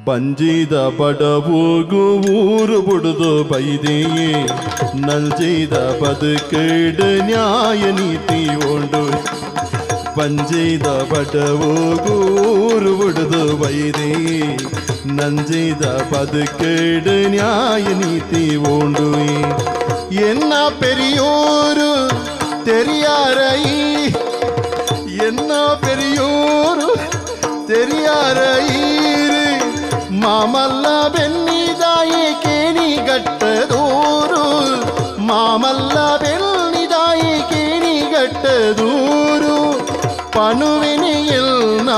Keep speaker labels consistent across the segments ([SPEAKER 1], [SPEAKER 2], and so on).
[SPEAKER 1] ಪಂಜಿದ ಪಡವೋಗು ಊರು ಬುಡುದು ಬೈದೆಯೇ ನಲ್ಜಿದ ಬದುಕೇಡು ನ್ಯಾಯ ನೀತಿ ಉಂಡು ಪಂಜಿದ ಪಡವೋಗು ಊರು ಬುಡುದು ಬೈದೆಯೇ ನಂಜಿದ ಬದುಕೇಡು ನ್ಯಾಯ ನೀತಿ ಉಂಡು ಎನ್ನ ಪೆರಿಯೋರು ತೆರಿಯಾರೈ ಎನ್ನ ಪೆರಿಯೋರು ತೆರಿಯಾರೈರು ಮಾಮಲ್ಲ ಬೆನ್ನಿದಾಯಿ ಕೇಣಿ ಗಟ್ಟದೂರು ಮಾಮಲ್ಲ ಬೆನ್ನಿದಾಯಿ ಕೇಣಿ ಗಟ್ಟದೂರು ಪನುವಿನಿ ಎಲ್ನ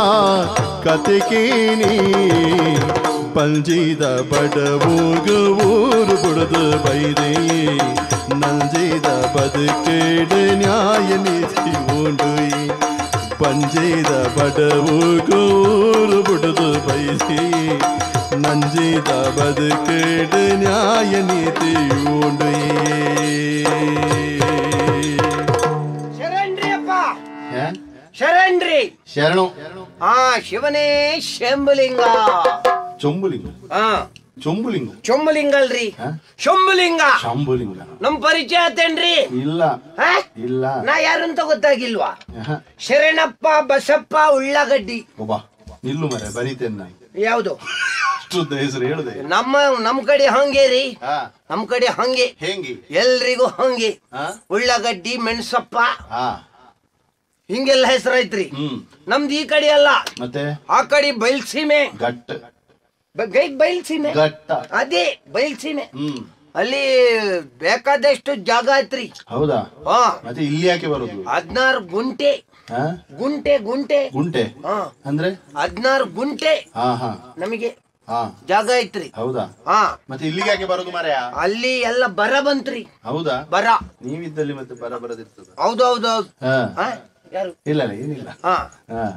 [SPEAKER 1] ಕತೆ ಕೇಣಿ ಪಂಜಿದ ಬಡವೋಗು ಊರು ಬುಡದು ಬೈದೆ ನಂಜಿದ ಬದುಕೇಡು ನ್ಯಾಯ ನೀತಿ ಉಂಡು ಪಂಜಿದ ಬಡವೋಗು ಊರು ಬುಡದು ಬೈದೆ ನಂಜಿದ ಬದುಕೇಡು ನ್ಯಾಯ ನೀತಿ ಉಂಡು
[SPEAKER 2] ಶರಣ್ರಿ ಅಪ್ಪ ಶರಣ್ರಿ
[SPEAKER 1] ಶರಣು
[SPEAKER 2] ಶಿವನೇ ಶಂಭುಲಿಂಗ
[SPEAKER 1] ಚೊಂಬುಲಿಂಗ ಚೊಂಬುಲಿಂಗ
[SPEAKER 2] ಚೊಂಬುಲಿಂಗ ಅಲ್ರಿ ಶಂಭುಲಿಂಗ
[SPEAKER 1] ಶಂಭುಲಿಂಗ
[SPEAKER 2] ನಮ್ ಪರಿಚಯ ಆತೇನ್ರಿ
[SPEAKER 1] ಇಲ್ಲ ಇಲ್ಲ
[SPEAKER 2] ನಾ ಯಾರಂತ ಗೊತ್ತಾಗಿಲ್ವಾ ಶರಣಪ್ಪ ಬಸಪ್ಪ ಉಳ್ಳಾಗಡ್ಡಿ
[SPEAKER 1] ಒಬ್ಬ ನಿಲ್ಲು ಮರೆ ಬರೀತೇನೆ
[SPEAKER 2] ಯಾವ್ದು
[SPEAKER 1] ಅಷ್ಟುದ್ದ ಹೆಸರು ಹೇಳುದೆ
[SPEAKER 2] ನಮ್ ಕಡೆ ಹಂಗೆ ರೀ ನಮ್ ಕಡೆ ಹಂಗೆ
[SPEAKER 1] ಹೆಂಗಿ
[SPEAKER 2] ಎಲ್ರಿಗೂ ಹಂಗೆ ಉಳ್ಳಾಗಡ್ಡಿ ಮೆಣಸಪ್ಪ ಹಿಂಗೆಲ್ಲ ಹೆಸರೈತ್ರಿ ನಮ್ದು ಈ ಕಡೆ ಅಲ್ಲ
[SPEAKER 1] ಮತ್ತೆ
[SPEAKER 2] ಆ ಕಡೆ ಬಯಲ್ಸೀಮೆ
[SPEAKER 1] ಗಟ್ಟ
[SPEAKER 2] ಬಯಲ್ಸೀಮೆ ಅದೇ ಬಯಲ್ಸೀಮೆ ಅಲ್ಲಿ ಬೇಕಾದಷ್ಟು ಜಾಗ ಐತ್ರಿ
[SPEAKER 1] ಹೌದಾ ಮತ್ತೆ ಇಲ್ಲಿ ಯಾಕೆ ಬರುದು
[SPEAKER 2] 16 ಗುಂಟೆ ಗುಂಟೆ ಗುಂಟೆ
[SPEAKER 1] ಗುಂಟೆ ಅಂದ್ರೆ
[SPEAKER 2] 16 ಗುಂಟೆ ನಮಗೆ ಜಾಗ ಐತ್ರಿ
[SPEAKER 1] ಹೌದಾ ಮತ್ತೆ ಇಲ್ಲಿಗೆ ಯಾಕೆ ಬರುದು ಮಾರ್ಯ
[SPEAKER 2] ಅಲ್ಲಿ ಎಲ್ಲ ಬರ ಬಂತ್ರಿ
[SPEAKER 1] ಹೌದಾ
[SPEAKER 2] ಬರ
[SPEAKER 1] ನೀವಿದ್ದಲ್ಲಿ ಮತ್ತೆ ಬರ ಬರದಿರ್ತದ
[SPEAKER 2] ಹೌದೌದೌದು ಯಾರು
[SPEAKER 1] ಇಲ್ಲ ಏನಿಲ್ಲ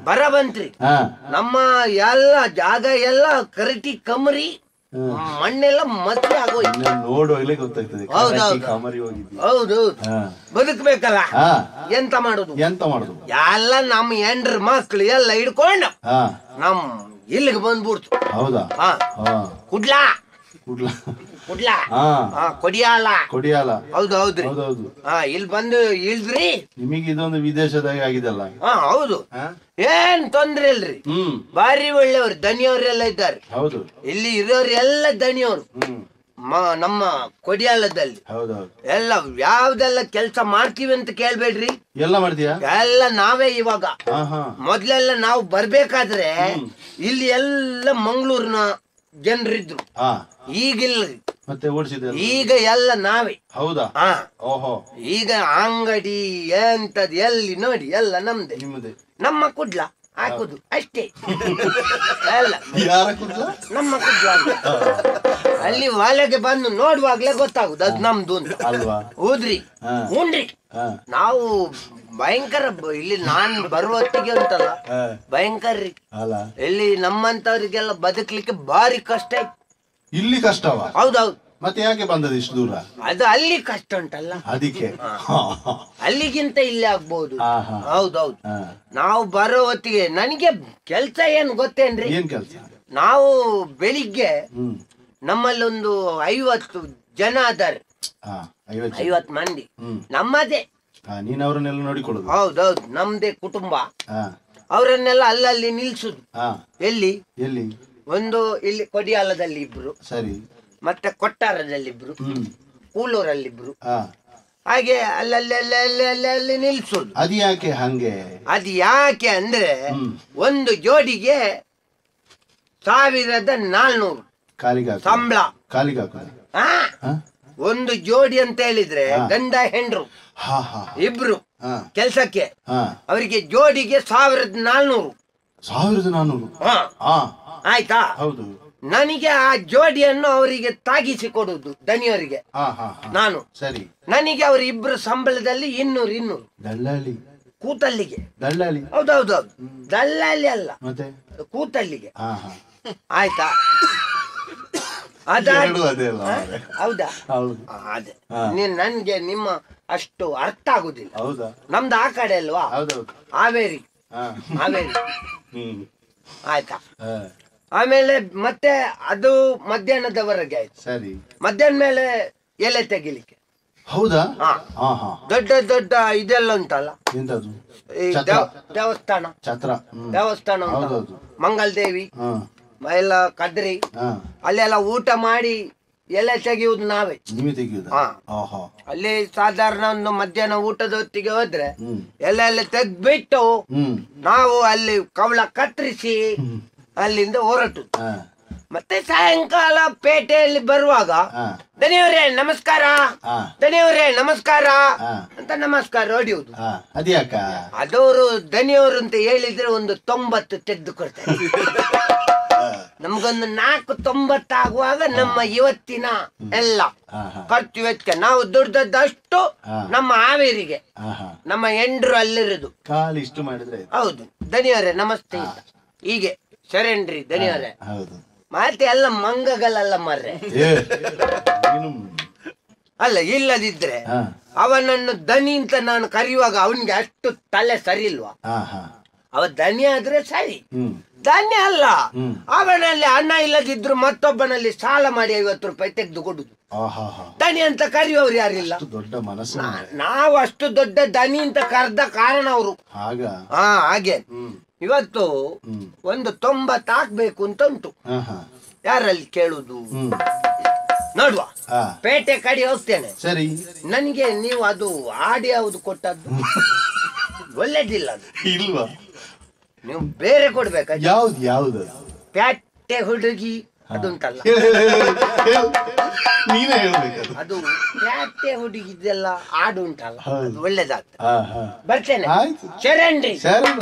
[SPEAKER 2] ಬರ ಬಂತ್ರಿ ನಮ್ಮ ಎಲ್ಲ ಜಾಗ ಎಲ್ಲ ಕರಟಿ ಕಮರಿ ಮಣ್ಣೆಲ್ಲ ಮತ್ತೆ ಆಗೋಯ್ತು
[SPEAKER 1] ನೋಡುವಾಗಲೇ ಗೊತ್ತಾಗ್ತದೆ
[SPEAKER 2] ಹೌದು ಬದುಕ್ಬೇಕಲ್ಲ ಎಂತ ಮಾಡುದು ಎಲ್ಲ ನಮ್ಮ ಹೆಂಡ್ರ ಮಕ್ಳು ಎಲ್ಲ ಹಿಡ್ಕೊಂಡು ನಮ್ ಇಲ್ಲಿಗೆ ಬಂದ್ಬಿಡ್ತು
[SPEAKER 1] ಹೌದಾ
[SPEAKER 2] ಕುಡ್ಲಾ ಕುಡ್ಲಾ ಕೊಡಿಯಾಲ ಹೌದು ಹೌದ್ರಿ ಇಲ್ಲಿ ಬಂದು ಇಳ್ದ್ರಿ
[SPEAKER 1] ನಿಮಗೆ ಇದೊಂದು ವಿದೇಶದಾಗ ಆಗಿದಲ್ಲ
[SPEAKER 2] ಹೌದು ಏನ್ ತೊಂದ್ರೆ ಇಲ್ರಿ ಬಾರಿ ಒಳ್ಳೆಯವ್ರು ದನಿಯವ್ರೆಲ್ಲ ಇದ್ದಾರೆ
[SPEAKER 1] ಹೌದು
[SPEAKER 2] ಇಲ್ಲಿ ಇರೋರು ಎಲ್ಲ ದನಿಯವ್ರು ನಮ್ಮ ಕೊಡಿಯಾಲದಲ್ಲಿ ಎಲ್ಲ ಯಾವ್ದೆಲ್ಲ ಕೆಲ್ಸ ಮಾಡ್ತೀವಿ ಅಂತ ಕೇಳ್ಬೇಡ್ರಿ
[SPEAKER 1] ಎಲ್ಲ ಮಾಡ್ತೀಯ
[SPEAKER 2] ಎಲ್ಲ ನಾವೇ ಇವಾಗ ಮೊದ್ಲೆಲ್ಲ ನಾವು ಬರ್ಬೇಕಾದ್ರೆ ಇಲ್ಲಿ ಎಲ್ಲ ಮಂಗಳೂರಿನ ಜನರಿದ್ರು ಈಗಿಲ್ರಿ
[SPEAKER 1] ಮತ್ತೆ ಓಡಿಸಿದ
[SPEAKER 2] ಈಗ ಎಲ್ಲ ನಾವೇ
[SPEAKER 1] ಹೌದಾ
[SPEAKER 2] ಈಗ ಅಂಗಡಿ ಎಂತದ್ ಎಲ್ಲಿ ನೋಡಿ ಎಲ್ಲ ನಮ್ದೆ ನಮ್ಮ ಕುಡ್ಲ ಹಾಕುದು ಅಷ್ಟೇ ಅಲ್ಲ ನಮ್ಮ ಕುಡ್ಲ ಅಲ್ಲಿ ಒಳಗೆ ಬಂದು ನೋಡುವಾಗ್ಲೇ ಗೊತ್ತಾಗುದು ಅದ್ ನಮ್ದು ಅಂತ ಹೌದ್ರಿ ಹೂನ್ರಿ ನಾವು ಭಯಂಕರ ಇಲ್ಲಿ ನಾನ್ ಬರುವತ್ತಿಗೆ ಉಂಟಲ್ಲ ಭಯಂಕರ ರೀ ಇಲ್ಲಿ ನಮ್ಮಂತವ್ರಿಗೆಲ್ಲ ಬದುಕ್ಲಿಕ್ಕೆ ಭಾರಿ ಕಷ್ಟ ಇತ್ತು
[SPEAKER 1] ಇಲ್ಲಿ ಕಷ್ಟವ
[SPEAKER 2] ಹೌದೌದು
[SPEAKER 1] ಮತ್ತೆ ಯಾಕೆ ಬಂದದ ಇಷ್ಟು ದೂರ
[SPEAKER 2] ಅದು ಅಲ್ಲಿ ಕಷ್ಟ ಉಂಟಲ್ಲ
[SPEAKER 1] ಅದಕ್ಕೆ
[SPEAKER 2] ಅಲ್ಲಿಗಿಂತ ಇಲ್ಲಿ ಆಗ್ಬಹುದು ಹೌದೌದು ನಾವು ಬರೋ ಹೊತ್ತಿಗೆ ನನಗೆ ಕೆಲ್ಸ ಏನ್ ಗೊತ್ತೇನ್ರಿ
[SPEAKER 1] ಏನ್ ಕೆಲ್ಸ
[SPEAKER 2] ನಾವು ಬೆಳಿಗ್ಗೆ ನಮ್ಮಲ್ಲಿ ಒಂದು 50 ಜನ ಅದಾರೆ 50 ಮಂದಿ ನಮ್ಮದೇ
[SPEAKER 1] ನೀನ್ ಅವ್ರನ್ನೆಲ್ಲ ನೋಡಿಕೊಳ್ಳುದು
[SPEAKER 2] ಹೌದೌದು ನಮ್ದೇ ಕುಟುಂಬ ಅವರನ್ನೆಲ್ಲ ಅಲ್ಲಲ್ಲಿ ನಿಲ್ಸುದು ಎಲ್ಲಿ
[SPEAKER 1] ಎಲ್ಲಿ
[SPEAKER 2] ಒಂದು ಇಲ್ಲಿ ಕೊಡಿಯಾಲದಲ್ಲಿ ಇಬ್ರು
[SPEAKER 1] ಸರಿ
[SPEAKER 2] ಮತ್ತೆ ಕೊಟ್ಟಾರದಲ್ಲಿ ಇಬ್ರು ಕೂಲೂರಲ್ಲಿ ಇಬ್ರು ಹಾಗೆ ಅಲ್ಲಲ್ಲಿ ನಿಲ್ಸುದು
[SPEAKER 1] ಅದು ಯಾಕೆ ಹಂಗೆ
[SPEAKER 2] ಅದು ಯಾಕೆ ಅಂದ್ರೆ ಒಂದು ಜೋಡಿಗೆ 1400 ಸಂಬಳ ಒಂದು ಜೋಡಿ ಅಂತ ಹೇಳಿದ್ರೆ ಗಂಡ ಹೆಂಡ್ರು ಇಬ್ರು ಕೆಲ್ಸಕ್ಕೆ ಅವರಿಗೆ ಜೋಡಿಗೆ 1400 ಆಯ್ತಾ
[SPEAKER 1] ಹೌದು
[SPEAKER 2] ನನಗೆ ಆ ಜೋಡಿಯನ್ನು ಅವರಿಗೆ ತಾಗಿಸಿ ಕೊಡುದು ದನಿಯವರಿಗೆ ನಾನು
[SPEAKER 1] ಸರಿ
[SPEAKER 2] ನನಗೆ ಅವ್ರ ಇಬ್ರು ಸಂಬಳದಲ್ಲಿ 200
[SPEAKER 1] ದಲ್ಲಾಳಿ
[SPEAKER 2] ಕೂತಲ್ಲಿಗೆ
[SPEAKER 1] ದಲ್ಲಾಳಿ
[SPEAKER 2] ಹೌದೌದೌದು ದಲ್ಲಾಳಿ ಅಲ್ಲ
[SPEAKER 1] ಮತ್ತೆ
[SPEAKER 2] ಕೂತಲ್ಲಿಗೆ ಆಯ್ತಾ ಹೌದಾ ಅದೇ ನನ್ಗೆ ನಿಮ್ಮ ಅಷ್ಟು ಅರ್ಥ ಆಗುದಿಲ್ಲ ನಮ್ದು ಆ ಕಡೆ ಅಲ್ವಾ ಹಾವೇರಿ ಆಯ್ತಾ ಆಮೇಲೆ ಮತ್ತೆ ಅದು ಮಧ್ಯಾಹ್ನದವರೆಗೆ ಆಯ್ತು.
[SPEAKER 1] ಸರಿ.
[SPEAKER 2] ಮಧ್ಯಾಹ್ನ ಮೇಲೆ ಎಲೆ ತೆಗಿಲಿಕ್ಕೆ.
[SPEAKER 1] ಹೌದಾ?
[SPEAKER 2] ಹಾ.
[SPEAKER 1] ಹಾ ಹಾ.
[SPEAKER 2] ದೊಡ್ಡ ದೊಡ್ಡ ಇದೆಲ್ಲ ಉಂಟಲ್ಲ,
[SPEAKER 1] ಎಂತದು?
[SPEAKER 2] ಈ
[SPEAKER 1] ಛತ್ರ.
[SPEAKER 2] ದೇವಸ್ಥಾನ
[SPEAKER 1] ಛತ್ರ.
[SPEAKER 2] ದೇವಸ್ಥಾನ ಉಂಟಲ್ಲ,
[SPEAKER 1] ಹೌದೌದು.
[SPEAKER 2] ಮಂಗಲ್ ದೇವಿ
[SPEAKER 1] ಹಾ
[SPEAKER 2] ಎಲ್ಲ ಕದ್ರಿ,
[SPEAKER 1] ಹಾ.
[SPEAKER 2] ಅಲ್ಲೆಲ್ಲ ಊಟ ಮಾಡಿ ಎಲೆ ತೆಗೆಯುವುದು ನಾವೇ.
[SPEAKER 1] ನೀವೇ ತೆಗಿಯುದಾ?
[SPEAKER 2] ಹಾ.
[SPEAKER 1] ಆಹಾ.
[SPEAKER 2] ಅಲ್ಲಿ ಸಾಧಾರಣ ಒಂದು ಮಧ್ಯಾಹ್ನ ಊಟದ ಹೊತ್ತಿಗೆ ಹೋದ್ರೆ
[SPEAKER 1] ಹ್ಮ್
[SPEAKER 2] ಎಲ್ಲ ತೆಗ್ಬಿಟ್ಟು
[SPEAKER 1] ಹ್ಮ್
[SPEAKER 2] ನಾವು ಅಲ್ಲಿ ಕವಳ ಕತ್ತರಿಸಿ
[SPEAKER 1] ಹ್ಮ್.
[SPEAKER 2] ಅಲ್ಲಿಂದ ಹೊರಟು.
[SPEAKER 1] ಹಾ
[SPEAKER 2] ಮತ್ತೆ ಸಾಯಂಕಾಲ ಪೇಟೆಯಲ್ಲಿ ಬರುವಾಗ
[SPEAKER 1] ಹಾ
[SPEAKER 2] ದನಿಯವರೇ ನಮಸ್ಕಾರ,
[SPEAKER 1] ಹಾ
[SPEAKER 2] ದನಿಯವರೇ ನಮಸ್ಕಾರ
[SPEAKER 1] ಹಾ
[SPEAKER 2] ಅಂತ ನಮಸ್ಕಾರ ಹೊಡೆಯುವುದು.
[SPEAKER 1] ಹಾ. ಅದ್ಯಾಕ?
[SPEAKER 2] ಅದವರು ದನಿಯವರು ಅಂತ ಹೇಳಿದ್ರೆ ಒಂದು 90 ತೆಗೆದು ಕೊಡ್ತಾರೆ. ನಮ್ಗೊಂದು 490 ಆಗುವಾಗ ನಮ್ಮ ಇವತ್ತಿನ ಎಲ್ಲ
[SPEAKER 1] ಹಾ ಹಾ
[SPEAKER 2] ಖರ್ಚು ವೆಚ್ಚ ನಾವು ದುಡ್ದದ್ದಷ್ಟು
[SPEAKER 1] ಹಾ.
[SPEAKER 2] ನಮ್ಮ ಹಾವೇರಿಗೆ
[SPEAKER 1] ಹಾ ಹಾ.
[SPEAKER 2] ನಮ್ಮ ಎಂಡ್ರು ಅಲ್ಲಿರುದು.
[SPEAKER 1] ಕಾಲು ಇಷ್ಟು ಮಾಡಿದ್ರೆ ಆಯ್ತು.
[SPEAKER 2] ಹೌದು, ದನಿಯವರೇ ನಮಸ್ತೆ ಅಂತ. ಹೀಗೆ ಶರೇನ್ರಿ ದನಿಯವರೇ.
[SPEAKER 1] ಹೌದು.
[SPEAKER 2] ಮತ್ತೆ ಎಲ್ಲ ಮಂಗಗಳೆಲ್ಲ ಮರ್ರೆ
[SPEAKER 1] ಏ, ನೀನು
[SPEAKER 2] ಅಲ್ಲ, ಇಲ್ಲದಿದ್ರೆ
[SPEAKER 1] ಹಾ
[SPEAKER 2] ಅವನನ್ನು ದನಿ ಅಂತ ನಾನು ಕರೆಯುವಾಗ ಅವನಿಗೆ ಅಷ್ಟು ತಲೆ ಸರಿ ಇಲ್ವಾ?
[SPEAKER 1] ಹಾ ಹಾ.
[SPEAKER 2] ಅವ ದನಿ ಆದ್ರೆ ಸರಿ,
[SPEAKER 1] ಹ್ಮ್
[SPEAKER 2] ಧನ್ಯ ಅಲ್ಲ.
[SPEAKER 1] ಹ್ಮ್.
[SPEAKER 2] ಅವನಲ್ಲಿ ಹಣ ಇಲ್ಲದಿದ್ರು ಮತ್ತೊಬ್ಬನಲ್ಲಿ ಸಾಲ ಮಾಡಿ 50 ರೂಪಾಯಿ ತೆಗೆದು ಕೊಡುದು.
[SPEAKER 1] ಆಹಾ ಹಾ.
[SPEAKER 2] ದನಿ ಅಂತ ಕರೆಯುವವರು ಯಾರಿಲ್ಲ.
[SPEAKER 1] ಅಷ್ಟು ದೊಡ್ಡ ಮನಸ್ಸು.
[SPEAKER 2] ನಾವು ಅಷ್ಟು ದೊಡ್ಡ ದನಿ ಅಂತ ಕರೆದ ಕಾರಣ ಅವರು.
[SPEAKER 1] ಆಗ
[SPEAKER 2] ಹಾ ಹಾಗೆ.
[SPEAKER 1] ಹ್ಮ್
[SPEAKER 2] ಇವತ್ತು
[SPEAKER 1] ಹ್ಮ್.
[SPEAKER 2] ಒಂದು 90 ಹಾಕ್ಬೇಕು ಅಂತ ಉಂಟು.
[SPEAKER 1] ಹಾ ಹಾ.
[SPEAKER 2] ಯಾರಲ್ಲಿ ಕೇಳುದು
[SPEAKER 1] ಹ್ಮ್.
[SPEAKER 2] ನೋಡುವ.
[SPEAKER 1] ಹಾ
[SPEAKER 2] ಪೇಟೆ ಕಡೆ ಹೋಗ್ತೇನೆ.
[SPEAKER 1] ಸರಿ.
[SPEAKER 2] ನನಗೆ ನೀವು ಅದು ಆಡಿ ಯಾವುದು ಕೊಟ್ಟದ್ದು ಒಳ್ಳೇದಿಲ್ಲ. ಅದು
[SPEAKER 1] ಇಲ್ವಾ?
[SPEAKER 2] ನೀವು ಬೇರೆ ಕೊಡ್ಬೇಕ.
[SPEAKER 1] ಯಾವ್ದು ಯಾವ್ದು?
[SPEAKER 2] ಪ್ಯಾಟೆ ಹುಡುಗಿ ಅದುಂಟಲ್ಲ,
[SPEAKER 1] ನೀನೇ ಹೇಳ್ಬೇಕು.
[SPEAKER 2] ಅದು ಪ್ಯಾಟೆ ಹುಡುಗಿದೆಲ್ಲ ಹಾಡು ಉಂಟಲ್ಲ,
[SPEAKER 1] ಹೌದು.
[SPEAKER 2] ಅದು ಒಳ್ಳೇದಾಗ್ತದೆ.
[SPEAKER 1] ಹಾ ಹಾ.
[SPEAKER 2] ಬರ್ತೇನೆ.
[SPEAKER 1] ಆಯ್ತು.
[SPEAKER 2] ಶರಣ್ರಿ.
[SPEAKER 1] ಸರಿ.